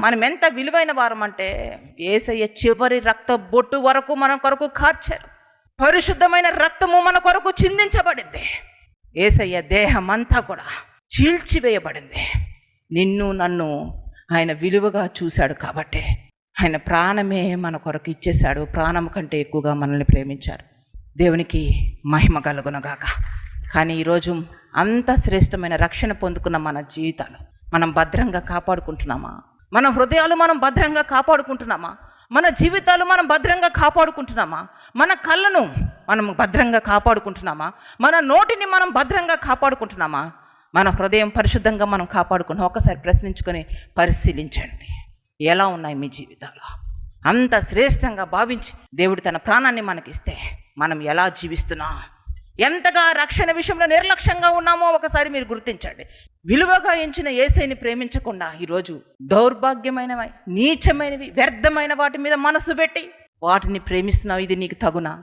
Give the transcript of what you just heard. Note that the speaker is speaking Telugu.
మనం ఎంత విలువైన వారం అంటే యేసయ్య చివరి రక్త బొట్టు వరకు మన కొరకు కార్చారు. పరిశుద్ధమైన రక్తము మన కొరకు చిందించబడింది. యేసయ్య దేహం అంతా కూడా చీల్చివేయబడింది. నిన్ను నన్ను ఆయన విలువగా చూశాడు కాబట్టి ఆయన ప్రాణమే మన కొరకు ఇచ్చేశాడు. ప్రాణం కంటే ఎక్కువగా మనల్ని ప్రేమించారు. దేవునికి మహిమ కలుగునగాక. కానీ ఈరోజు అంత శ్రేష్టమైన రక్షణ పొందుకున్న మన జీవితాలు మనం భద్రంగా కాపాడుకుంటున్నామా? మన హృదయాలు మనం భద్రంగా కాపాడుకుంటున్నామా? మన జీవితాలు మనం భద్రంగా కాపాడుకుంటున్నామా? మన కళ్ళను మనం భద్రంగా కాపాడుకుంటున్నామా? మన నోటిని మనం భద్రంగా కాపాడుకుంటున్నామా? మన హృదయం పరిశుద్ధంగా మనం కాపాడుకుంటున్నాం? ఒకసారి ప్రశ్నించుకొని పరిశీలించండి. ఎలా ఉన్నాయి మీ జీవితాలు? అంత శ్రేష్టంగా భావించి దేవుడు తన ప్రాణాన్ని మనకిస్తే మనం ఎలా జీవిస్తున్నాం? ఎంతగా రక్షణ విషయంలో నిర్లక్ష్యంగా ఉన్నామో ఒకసారి మీరు గుర్తించండి. విలువగా ఎంచిన యేసయ్యని ప్రేమించకుండా ఈరోజు దౌర్భాగ్యమైనవి, నీచమైనవి, వ్యర్థమైన వాటి మీద మనసు పెట్టి వాటిని ప్రేమిస్తున్నావు. ఇది నీకు తగునా?